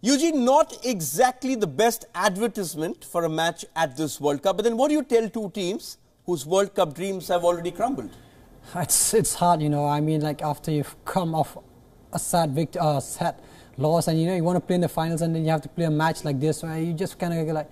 Eugene, not exactly the best advertisement for a match at this World Cup. But then what do you tell two teams whose World Cup dreams have already crumbled? It's hard, you know. I mean, like after you've come off a sad loss, and you want to play in the finals, and then you have to play a match like this, where you just kind of like,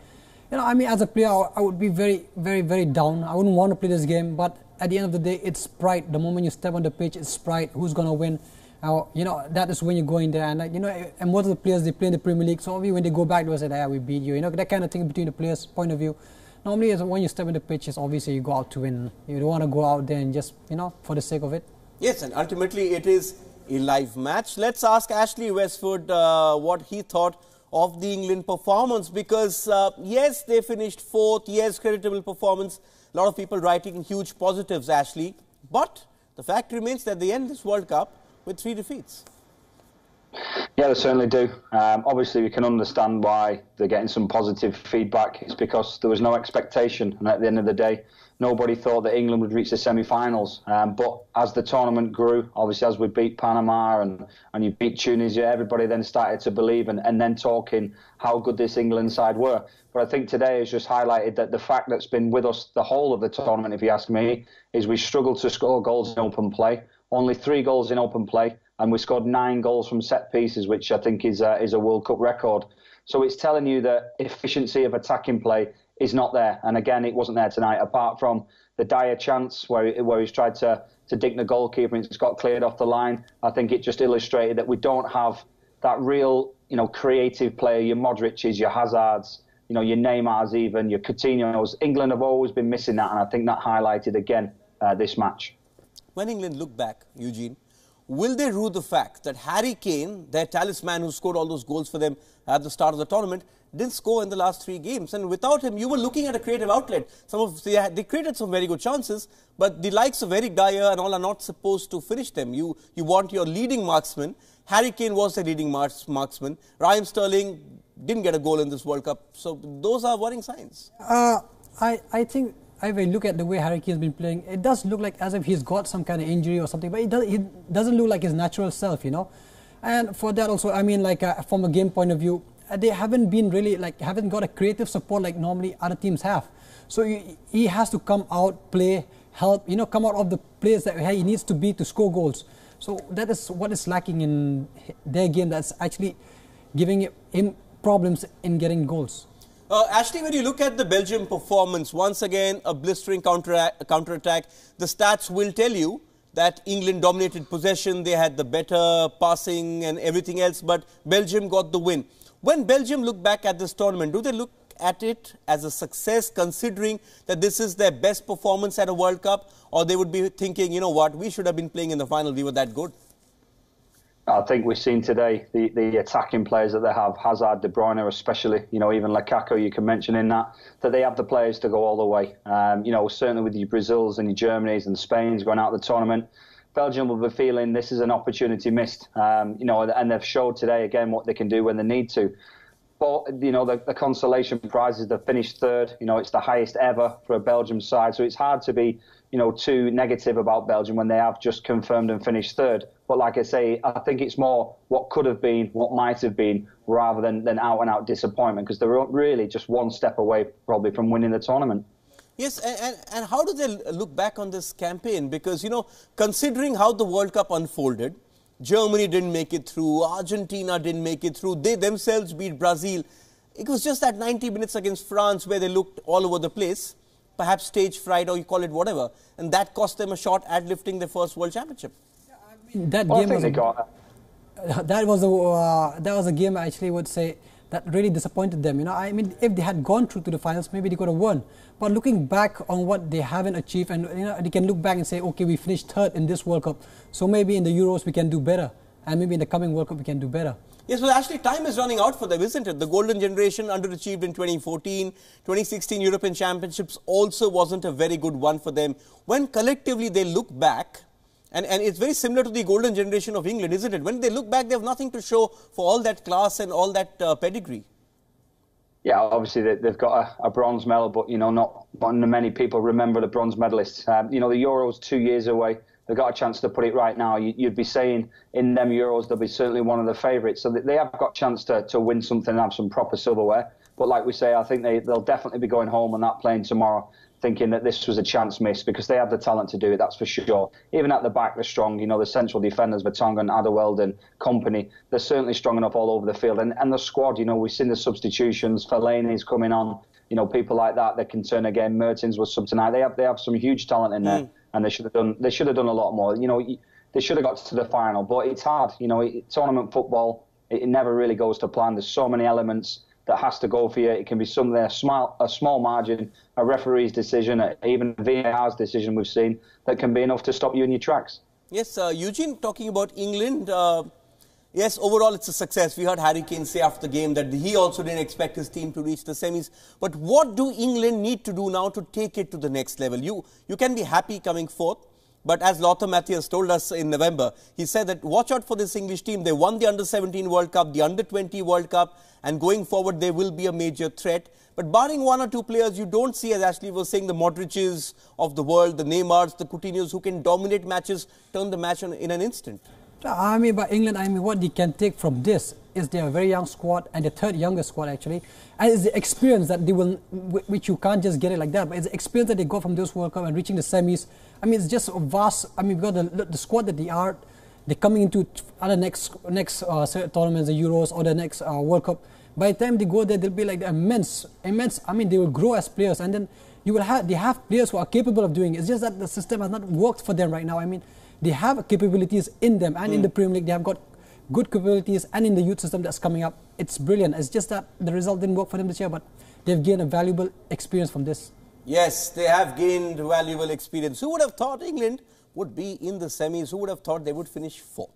I mean, as a player, I would be very, very, very down. I wouldn't want to play this game. But at the end of the day, it's pride. The moment you step on the pitch, it's pride. Who's gonna win? That is when you go in there, and and most of the players, they play in the Premier League, so when they go back, they'll say, "Yeah, we beat you." That kind of thing between the players' point of view. Normally, when you step in the pitch, it's obviously you go out to win. You don't want to go out there and just, for the sake of it. Yes, and ultimately it is a live match. Let's ask Ashley Westwood what he thought of the England performance, because yes, they finished fourth. Yes, creditable performance. A lot of people writing huge positives, Ashley. But the fact remains that they end this World Cup with 3 defeats. Yeah, they certainly do. Obviously, we can understand why they're getting some positive feedback. It's because there was no expectation, and at the end of the day, nobody thought that England would reach the semi-finals. But as the tournament grew, obviously as we beat Panama and you beat Tunisia, everybody then started to believe and then talking how good this England side were. But I think today has just highlighted that the fact that's been with us the whole of the tournament, if you ask me, is we struggled to score goals in open play. Only 3 goals in open play, and we scored 9 goals from set pieces, which I think is a World Cup record. So it's telling you that efficiency of attacking play is not there. And again, it wasn't there tonight, apart from the dire chance where he's tried to dink the goalkeeper and it's got cleared off the line. I think it just illustrated that we don't have that real, creative player, your Modric's, your Hazards, your Neymar's even, your Coutinho's. England have always been missing that, and I think that highlighted again this match. When England look back, Eugene, will they rue the fact that Harry Kane, their talisman who scored all those goals for them at the start of the tournament, didn't score in the last 3 games? And without him, you were looking at a creative outlet. They created some very good chances, but the likes of Eric Dyer and all are not supposed to finish them. You want your leading marksman. Harry Kane was the leading marksman. Raheem Sterling didn't get a goal in this World Cup. So those are worrying signs. I think if I look at the way Harry Kane's been playing, it does look like as if he's got some kind of injury or something, but he doesn't look like his natural self, And for that also, I mean, from a game point of view, they haven't been really, haven't got a creative support like normally other teams have. So he has to come out, play, help, come out of the place that he needs to be to score goals. So that is what is lacking in their game, that's actually giving him problems in getting goals. Ashley, when you look at the Belgium performance, once again, a blistering counter-attack. The stats will tell you that England dominated possession. They had the better passing and everything else, but Belgium got the win. When Belgium look back at this tournament, do they look at it as a success, considering that this is their best performance at a World Cup? Or they would be thinking, you know what, we should have been playing in the final, we were that good? I think we've seen today the attacking players that they have, Hazard, De Bruyne especially, even Lukaku you can mention in that they have the players to go all the way. Certainly with your Brazils and your Germanys and Spains going out of the tournament, Belgium will be feeling this is an opportunity missed, and they've showed today again what they can do when they need to. But, the consolation prize is they finished 3rd. It's the highest ever for a Belgium side, so it's hard to be too negative about Belgium when they have just confirmed and finished 3rd. But like I say, I think it's more what could have been, what might have been, rather than out-and-out disappointment, because they're really just one step away probably from winning the tournament. Yes, and how do they look back on this campaign? Because, considering how the World Cup unfolded, Germany didn't make it through, Argentina didn't make it through, they themselves beat Brazil. It was just that 90 minutes against France where they looked all over the place, perhaps stage fright or you call it whatever, and that cost them a shot at lifting their first World Championship. That game was a game I actually would say that really disappointed them. I mean, if they had gone through to the finals, maybe they could have won. But looking back on what they haven't achieved, and they can look back and say, okay, we finished 3rd in this World Cup, so maybe in the Euros we can do better, and maybe in the coming World Cup we can do better. Yes, well, actually, time is running out for them, isn't it? The golden generation underachieved in 2014. 2016 European Championships also wasn't a very good one for them. When collectively they look back, and it's very similar to the golden generation of England, isn't it? When they look back, they have nothing to show for all that class and all that pedigree. Yeah, obviously they've got a bronze medal, but not many people remember the bronze medalists. The Euros 2 years away. they've got a chance to put it right now. You'd be saying in them Euros they'll be certainly one of the favourites. So they have got a chance to win something and have some proper silverware. But like we say, I think they'll definitely be going home on that plane tomorrow thinking that this was a chance missed, because they have the talent to do it, that's for sure. Even at the back, they're strong. You know, the central defenders, Vertonghen, Adderweireld and company, they're certainly strong enough all over the field. And the squad, you know, we've seen the substitutions. Fellaini's coming on. You know, people like that can turn a game. Mertens was sub tonight. They have some huge talent in there, and they should have done a lot more. You know, they should have got to the final, but it's hard. You know, tournament football, it never really goes to plan. There's so many elements that has to go for you. It can be something a small margin, a referee's decision, even VAR's decision we've seen, that can be enough to stop you in your tracks. Yes, Eugene, talking about England, yes, overall it's a success. We heard Harry Kane say after the game that he also didn't expect his team to reach the semis. But what do England need to do now to take it to the next level? You can be happy coming fourth, but as Lothar Matthäus told us in November, he said that watch out for this English team. They won the Under-17 World Cup, the Under-20 World Cup, and going forward they will be a major threat. But barring one or two players, you don't see, as Ashley was saying, the Modric's of the world, the Neymars, the Coutinho's who can dominate matches, turn the match in an instant. I mean, by England, I mean, what they can take from this is their very young squad, and the third youngest squad actually, and it's the experience that they will, which you can't just get it like that, but it's the experience that they got from this World Cup and reaching the semis. I mean, it's just a vast. I mean, we've got the squad that they're coming into other next tournaments, the Euros or the next World Cup. By the time they go there, they'll be like immense. I mean, they will grow as players, and then they have players who are capable of doing it. It's just that the system has not worked for them right now. I mean, they have capabilities in them, and in the Premier League, they have got good capabilities, and in the youth system that's coming up, it's brilliant. It's just that the result didn't work for them this year, but they've gained a valuable experience from this. Yes, they have gained valuable experience. Who would have thought England would be in the semis? Who would have thought they would finish fourth?